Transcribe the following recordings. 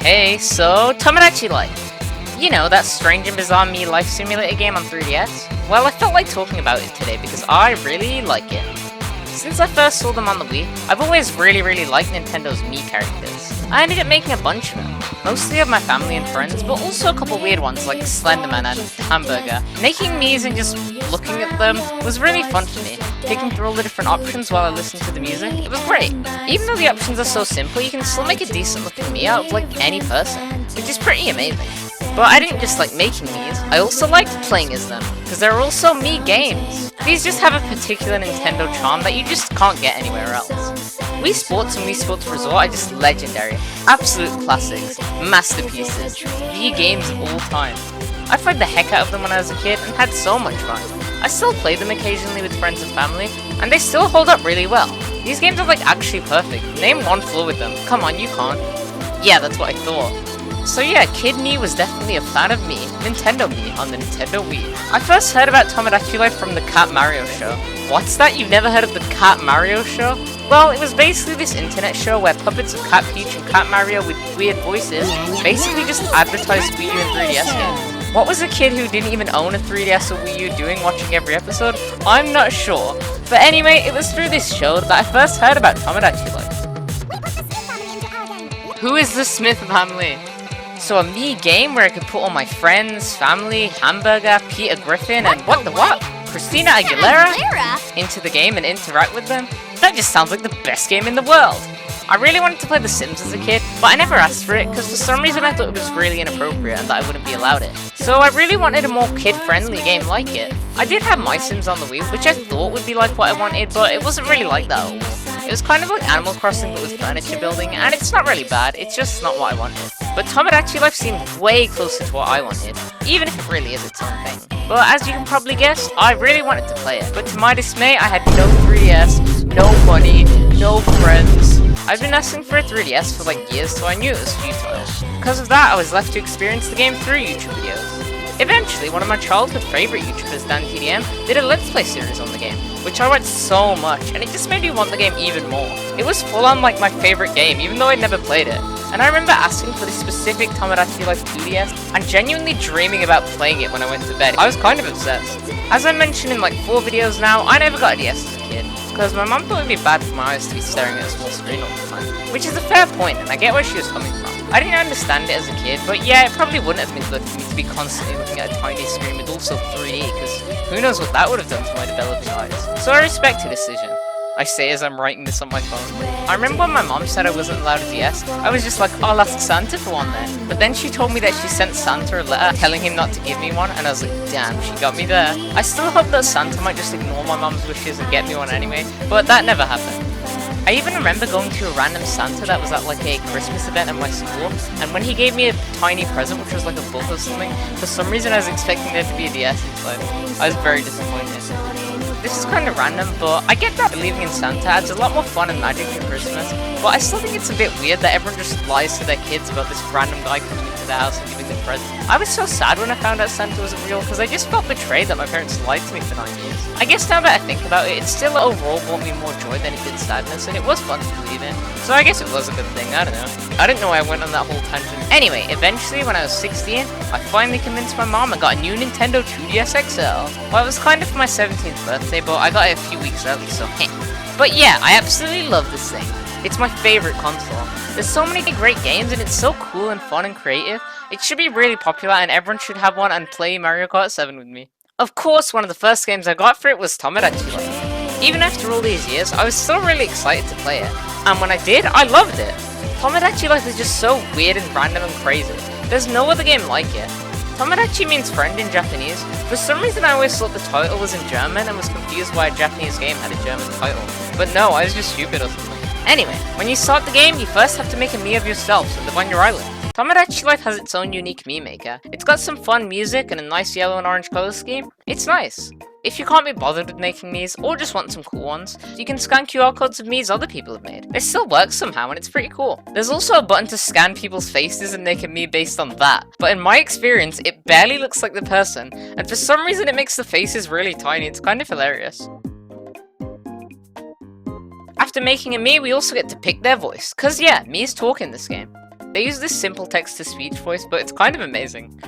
Hey, so Tomodachi Life. You know, that strange and bizarre Mii Life Simulator game on 3DS? Well, I felt like talking about it today because I really like it. Since I first saw them on the Wii, I've always really liked Nintendo's Mii characters. I ended up making a bunch of them, mostly of my family and friends, but also a couple weird ones like Slenderman and Hamburger. Making Miis and just looking at them was really fun for me, picking through all the different options while I listened to the music. It was great. Even though the options are so simple, you can still make a decent looking Mii out of like any person, which is pretty amazing. But I didn't just like making Miis, I also liked playing as them, because there are also Mii games. These just have a particular Nintendo charm that you just can't get anywhere else. Wii Sports and Wii Sports Resort are just legendary, absolute classics, masterpieces, the games of all time. I played the heck out of them when I was a kid and had so much fun. I still play them occasionally with friends and family, and they still hold up really well. These games are like actually perfect. Name one flaw with them. Come on, you can't. Yeah, that's what I thought. So yeah, Kid Me was definitely a fan of me, Nintendo Mii, on the Nintendo Wii. I first heard about Tomodachi Life from the Cat Mario show. What's that? You've never heard of the Cat Mario show? Well, it was basically this internet show where puppets of Cat Peach and Cat Mario with weird voices basically just advertised Wii U and 3DS games. What was a kid who didn't even own a 3DS or Wii U doing watching every episode? I'm not sure. But anyway, it was through this show that I first heard about Tomodachi Life. Who is the Smith family? So a Mii game where I could put all my friends, family, Hamburger, Peter Griffin, and what? Christina Aguilera into the game and interact with them? That just sounds like the best game in the world! I really wanted to play The Sims as a kid, but I never asked for it because for some reason I thought it was really inappropriate and that I wouldn't be allowed it. So I really wanted a more kid-friendly game like it. I did have My Sims on the Wii, which I thought would be like what I wanted, but it wasn't really like that at all. It was kind of like Animal Crossing but with furniture building, and it's not really bad, it's just not what I wanted. But Tomodachi Life seemed way closer to what I wanted, even if it really is its own thing. But as you can probably guess, I really wanted to play it. But to my dismay, I had no 3DS, no money, no friends. I've been asking for a 3DS for like years, so I knew it was futile. Because of that, I was left to experience the game through YouTube videos. Eventually, one of my childhood favourite YouTubers, Dan TDM, did a Let's Play series on the game, which I watched so much, and it just made me want the game even more. It was full on like my favourite game, even though I'd never played it. And I remember asking for this specific Tomodachi Life 2DS, and genuinely dreaming about playing it when I went to bed. I was kind of obsessed. As I mentioned in like 4 videos now, I never got a DS as a kid, because my mom thought it would be bad for my eyes to be staring at a small screen all the time. Which is a fair point, and I get where she was coming from. I didn't understand it as a kid, but yeah, it probably wouldn't have been good for me to be constantly looking at a tiny screen with also 3D, because who knows what that would have done to my developing eyes. So I respect her decision. I say as I'm writing this on my phone. I remember when my mom said I wasn't allowed a DS, I was just like, I'll ask Santa for one then. But then she told me that she sent Santa a letter telling him not to give me one, and I was like, damn, she got me there. I still hope that Santa might just ignore my mom's wishes and get me one anyway, but that never happened. I even remember going to a random Santa that was at like a Christmas event at my school, and when he gave me a tiny present which was like a book or something, for some reason I was expecting there to be a DS inside. I was very disappointed. This is kind of random, but I get that believing in Santa adds a lot more fun and magic to Christmas, but I still think it's a bit weird that everyone just lies to their kids about this random guy coming into their house and giving them presents. I was so sad when I found out Santa wasn't real, because I just felt betrayed that my parents lied to me for 9 years. I guess now that I think about it, it still overall brought me more joy than it did sadness, and it was fun to believe in, so I guess it was a good thing, I don't know. I didn't know I went on that whole tangent. Anyway, eventually when I was 16, I finally convinced my mom and got a new Nintendo 2DS XL. Well, it was kind of for my 17th birthday, but I got it a few weeks early, so heh. But yeah, I absolutely love this thing. It's my favourite console. There's so many great games and it's so cool and fun and creative. It should be really popular and everyone should have one and play Mario Kart 7 with me. Of course, one of the first games I got for it was Tomodachi Life. Even after all these years, I was still really excited to play it. And when I did, I loved it. Tomodachi Life is just so weird and random and crazy. There's no other game like it. Tomodachi means friend in Japanese. For some reason I always thought the title was in German and was confused why a Japanese game had a German title. But no, I was just stupid or something. Anyway, when you start the game, you first have to make a Mii of yourself and live on your island. Tomodachi Life has its own unique Mii maker. It's got some fun music and a nice yellow and orange color scheme. It's nice. If you can't be bothered with making Miis, or just want some cool ones, you can scan QR codes of Miis other people have made. It still works somehow and it's pretty cool. There's also a button to scan people's faces and make a Mii based on that, but in my experience, it barely looks like the person, and for some reason it makes the faces really tiny. It's kind of hilarious. After making a Mii, we also get to pick their voice, cause yeah, Miis talk in this game. They use this simple text-to-speech voice, but it's kind of amazing.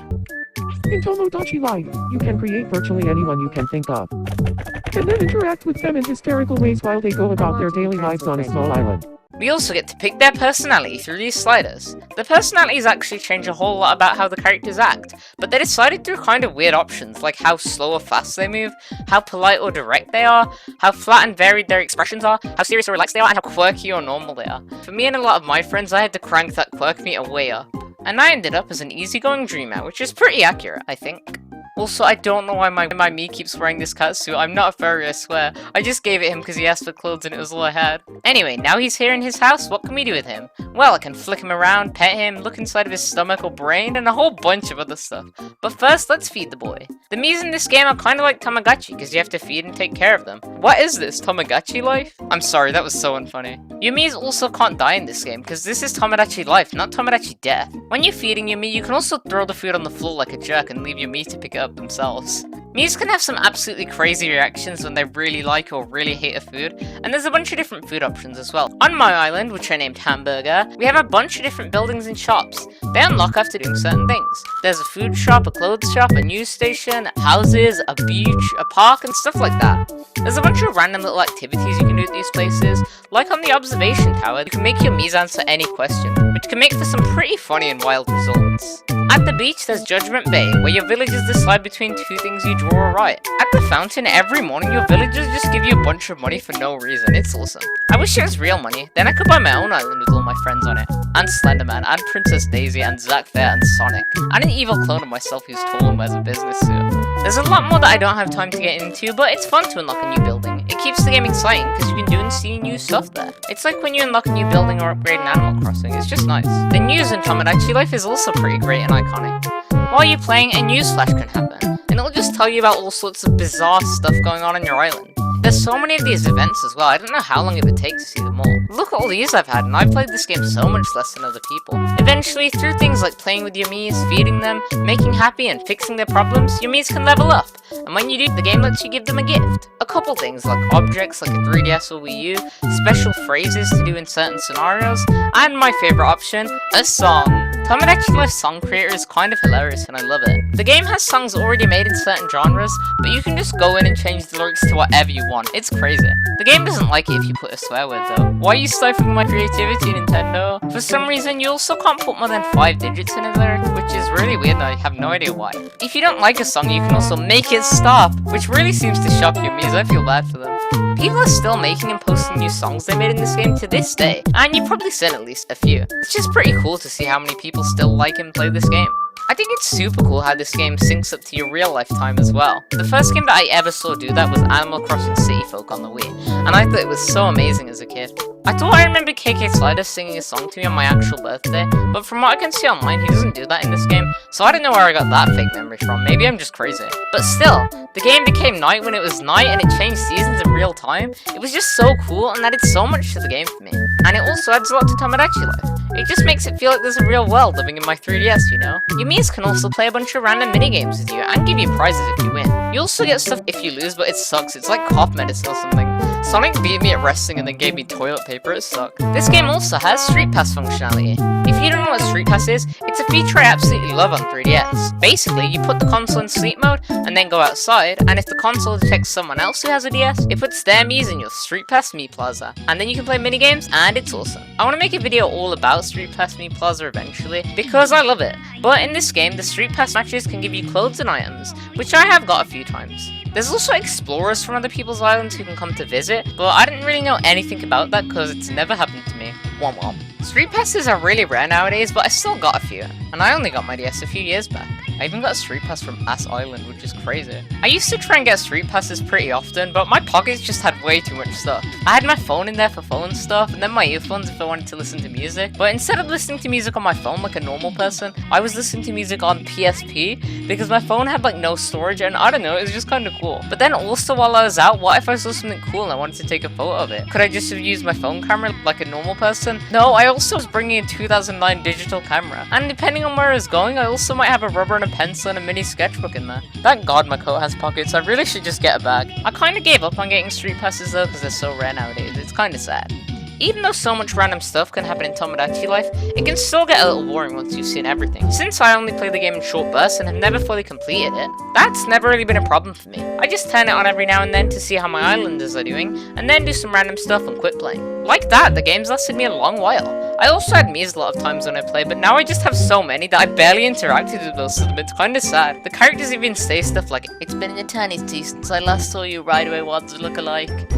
In Tomodachi Life, you can create virtually anyone you can think of, and then interact with them in hysterical ways while they go about their daily lives on a small island. We also get to pick their personality through these sliders. The personalities actually change a whole lot about how the characters act, but they're decided through kind of weird options, like how slow or fast they move, how polite or direct they are, how flat and varied their expressions are, how serious or relaxed they are, and how quirky or normal they are. For me and a lot of my friends, I had to crank that quirk meter way up. And I ended up as an easygoing dreamer, which is pretty accurate, I think. Also, I don't know why my Mii keeps wearing this cat suit. I'm not a furry, I swear. I just gave it him because he asked for clothes and it was all I had. Anyway, now he's here in his house, what can we do with him? Well, I can flick him around, pet him, look inside of his stomach or brain, and a whole bunch of other stuff. But first, let's feed the boy. The Miis in this game are kind of like Tamagotchi because you have to feed and take care of them. What is this, Tomodachi Life? I'm sorry, that was so unfunny. Your Miis also can't die in this game because this is Tomodachi Life, not Tomodachi Death. When you're feeding your Mii, you can also throw the food on the floor like a jerk and leave your Mii to pick it up themselves. Miis can have some absolutely crazy reactions when they really like or really hate a food, and there's a bunch of different food options as well. On my island, which I named Hamburger, we have a bunch of different buildings and shops. They unlock after doing certain things. There's a food shop, a clothes shop, a news station, houses, a beach, a park, and stuff like that. There's a bunch of random little activities you can do at these places, like on the observation tower, you can make your Miis answer any question, which can make for some pretty funny and wild results. At the beach, there's Judgment Bay, where your villagers decide between two things you draw or write. At the fountain, every morning your villagers just give you a bunch of money for no reason. It's awesome. I wish it was real money, then I could buy my own island with all my friends on it. And Slenderman, and Princess Daisy, and Zack Fair, and Sonic. And an evil clone of myself who's tall and wears a business suit. There's a lot more that I don't have time to get into, but it's fun to unlock a new building. It keeps the game exciting because you can do and see new stuff there. It's like when you unlock a new building or upgrade in Animal Crossing, it's just nice. The news in Tomodachi Life is also pretty great and iconic. While you're playing, a news flash can happen, and it'll just tell you about all sorts of bizarre stuff going on your island. There's so many of these events as well, I don't know how long it would take to see them all. Look at all these I've had, and I've played this game so much less than other people. Eventually, through things like playing with your Miis, feeding them, making happy, and fixing their problems, your Miis can level up. And when you do, the game lets you give them a gift. A couple things, like objects like a 3DS or Wii U, special phrases to do in certain scenarios, and my favorite option, a song. Tomodachi Life song creator is kind of hilarious and I love it. The game has songs already made in certain genres, but you can just go in and change the lyrics to whatever you want. It's crazy. The game doesn't like it if you put a swear word though. Why are you stifling my creativity, Nintendo? For some reason, you also can't put more than 5 digits in a lyric, which is really weird and I have no idea why. If you don't like a song, you can also make it stop, which really seems to shock your Miis. I feel bad for them. People are still making and posting new songs they made in this game to this day, and you've probably seen at least a few. It's just pretty cool to see how many people still like and play this game. I think it's super cool how this game syncs up to your real life time as well. The first game that I ever saw do that was Animal Crossing City Folk on the Wii, and I thought it was so amazing as a kid. I thought I remember KK Slider singing a song to me on my actual birthday, but from what I can see online, he doesn't do that in this game, so I don't know where I got that fake memory from. Maybe I'm just crazy. But still, the game became night when it was night, and it changed seasons in real time. It was just so cool, and added so much to the game for me. And it also adds a lot to Tomodachi Life. It just makes it feel like there's a real world living in my 3DS, you know? Your Miis can also play a bunch of random minigames with you, and give you prizes if you win. You also get stuff if you lose, but it sucks. It's like cough medicine or something. Sonic beat me at wrestling and then gave me toilet paper, it sucked. This game also has Street Pass functionality. If you don't know what Street Pass is, it's a feature I absolutely love on 3DS. Basically, you put the console in sleep mode, and then go outside, and if the console detects someone else who has a DS, it puts their Miis in your Street Pass Mii Plaza. And then you can play minigames, and it's awesome. I want to make a video all about Street Pass Mii Plaza eventually, because I love it. But in this game, the Street Pass matches can give you clothes and items, which I have got a few times. There's also explorers from other people's islands who can come to visit, but I didn't really know anything about that because it's never happened to me. Womp womp. Street passes are really rare nowadays, but I still got a few, and I only got my DS a few years back. I even got a Street Pass from Ass Island, which is crazy. I used to try and get Street Passes pretty often, but my pockets just had way too much stuff. I had my phone in there for phone stuff, and then my earphones if I wanted to listen to music, but instead of listening to music on my phone like a normal person, I was listening to music on PSP, because my phone had like no storage, and I don't know, it was just kind of cool. But then also while I was out, what if I saw something cool and I wanted to take a photo of it? Could I just have used my phone camera like a normal person? No, I also was bringing a 2009 digital camera, and depending on where I was going, I also might have a rubber and a pencil and a mini sketchbook in there. Thank God my coat has pockets, I really should just get a bag. I kinda gave up on getting Street Passes though because they're so rare nowadays, it's kinda sad. Even though so much random stuff can happen in Tomodachi Life, it can still get a little boring once you've seen everything. Since I only play the game in short bursts and have never fully completed it, that's never really been a problem for me. I just turn it on every now and then to see how my islanders are doing, and then do some random stuff and quit playing. Like that, the game's lasted me a long while. I also had Miis a lot of times when I play, but now I just have so many that I barely interacted with most of them. It's kinda sad. The characters even say stuff like, "It's been an eternity since I last saw you ride away Wads look alike.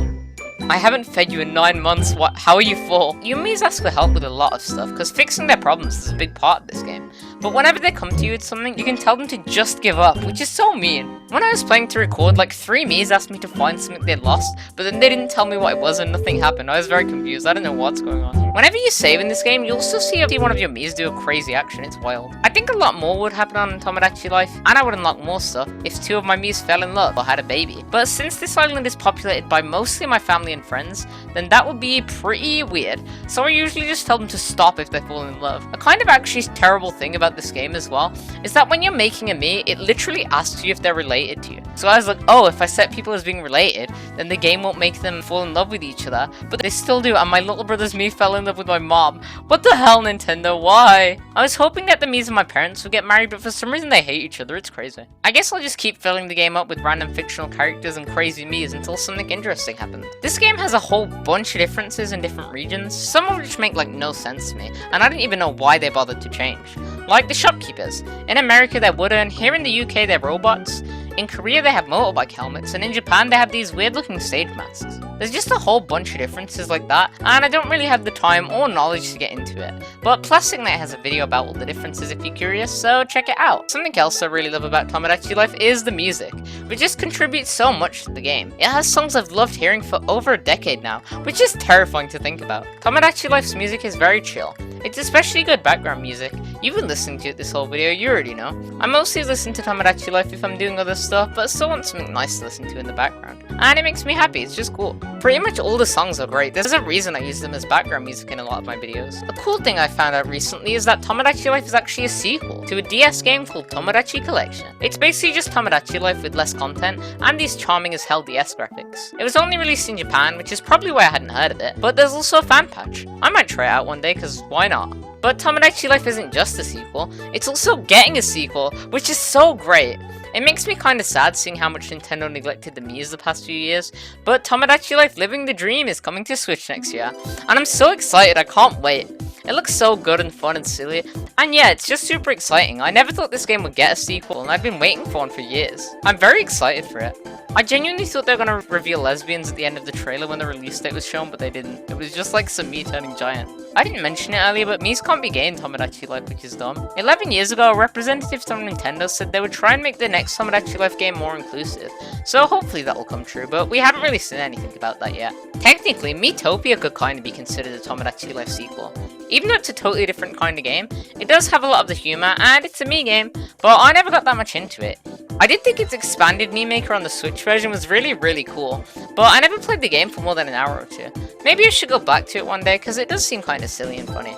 I haven't fed you in 9 months, what? How are you full?" Your Miis ask for help with a lot of stuff, because fixing their problems is a big part of this game. But whenever they come to you with something, you can tell them to just give up, which is so mean. When I was playing to record, like 3 Miis asked me to find something they'd lost, but then they didn't tell me what it was and nothing happened. I was very confused, I don't know what's going on. Whenever you save in this game, you'll also see one of your Miis do a crazy action, it's wild. I think a lot more would happen on Tomodachi Life, and I would unlock more stuff if 2 of my Miis fell in love or had a baby. But since this island is populated by mostly my family and friends, then that would be pretty weird, so I usually just tell them to stop if they fall in love. A kind of actually terrible thing about this game as well, is that when you're making a Mii, it literally asks you if they're related to you. So I was like, oh, if I set people as being related, then the game won't make them fall in love with each other, but they still do, and my little brother's Mii fell in love with my mom. What the hell, Nintendo, why? I was hoping that the Miis of my parents would get married, but for some reason they hate each other, it's crazy. I guess I'll just keep filling the game up with random fictional characters and crazy Miis until something interesting happens. This game has a whole bunch of differences in different regions, some of which make like no sense to me, and I didn't even know why they bothered to change. Like the shopkeepers. In America they're wooden, here in the UK they're robots, in Korea they have motorbike helmets, and in Japan they have these weird looking stage masks. There's just a whole bunch of differences like that, and I don't really have the time or knowledge to get into it. But Plastic Knight has a video about all the differences if you're curious, so check it out. Something else I really love about Tomodachi Life is the music, which just contributes so much to the game. It has songs I've loved hearing for over a decade now, which is terrifying to think about. Tomodachi Life's music is very chill. It's especially good background music. You've been listening to it this whole video, you already know. I mostly listen to Tomodachi Life if I'm doing other stuff, but I still want something nice to listen to in the background. And it makes me happy, it's just cool. Pretty much all the songs are great. There's a reason I use them as background music in a lot of my videos. A cool thing I found out recently is that Tomodachi Life is actually a sequel to a DS game called Tomodachi Collection. It's basically just Tomodachi Life with less content and these charming as hell DS graphics. It was only released in Japan, which is probably why I hadn't heard of it, but there's also a fan patch. I might try it out one day, cause why not? But Tomodachi Life isn't just a sequel, it's also getting a sequel, which is so great. It makes me kinda sad seeing how much Nintendo neglected the Miis the past few years, but Tomodachi Life Living the Dream is coming to Switch next year, and I'm so excited, I can't wait. It looks so good and fun and silly, and yeah, it's just super exciting. I never thought this game would get a sequel, and I've been waiting for one for years. I'm very excited for it. I genuinely thought they were gonna reveal lesbians at the end of the trailer when the release date was shown, but they didn't. It was just like some Mii turning giant. I didn't mention it earlier, but Miis can't be gay in Tomodachi Life, which is dumb. 11 years ago, a representative from Nintendo said they would try and make the next Tomodachi Life game more inclusive, so hopefully that will come true, but we haven't really seen anything about that yet. Technically, Miitopia could kinda be considered a Tomodachi Life sequel. Even though it's a totally different kind of game, it does have a lot of the humor, and it's a Mii game, but I never got that much into it. I did think its expanded Mii Maker on the Switch version was really cool, but I never played the game for more than an hour or two. Maybe I should go back to it one day, because it does seem kinda silly and funny.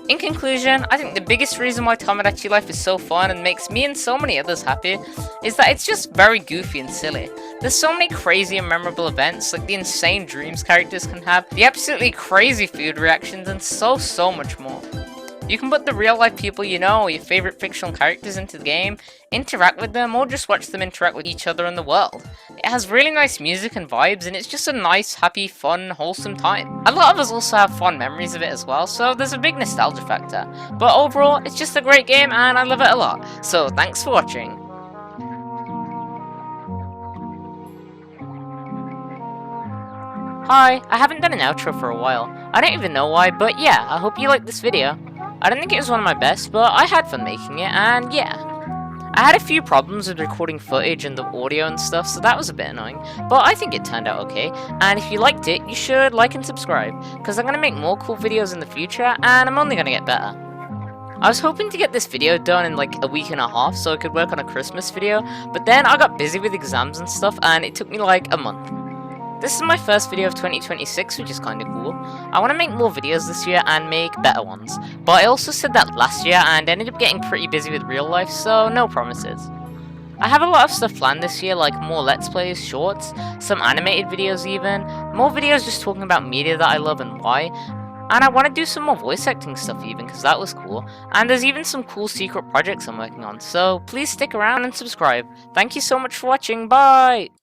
In conclusion, I think the biggest reason why Tomodachi Life is so fun and makes me and so many others happy is that it's just very goofy and silly. There's so many crazy and memorable events, like the insane dreams characters can have, the absolutely crazy food reactions, and so much more. You can put the real life people you know, or your favorite fictional characters into the game, interact with them, or just watch them interact with each other in the world. It has really nice music and vibes, and it's just a nice, happy, fun, wholesome time. A lot of us also have fond memories of it as well, so there's a big nostalgia factor. But overall, it's just a great game, and I love it a lot. So thanks for watching. Hi, I haven't done an outro for a while. I don't even know why, but yeah, I hope you liked this video. I don't think it was one of my best, but I had fun making it, and yeah. I had a few problems with recording footage and the audio and stuff, so that was a bit annoying, but I think it turned out okay, and if you liked it, you should like and subscribe, because I'm going to make more cool videos in the future, and I'm only going to get better. I was hoping to get this video done in like a week and a half, so I could work on a Christmas video, but then I got busy with exams and stuff, and it took me like a month. This is my first video of 2026, which is kinda cool. I want to make more videos this year and make better ones, but I also said that last year and ended up getting pretty busy with real life, so no promises. I have a lot of stuff planned this year, like more Let's Plays, shorts, some animated videos even, more videos just talking about media that I love and why. And I want to do some more voice acting stuff even, because that was cool. And there's even some cool secret projects I'm working on, so please stick around and subscribe. Thank you so much for watching, bye!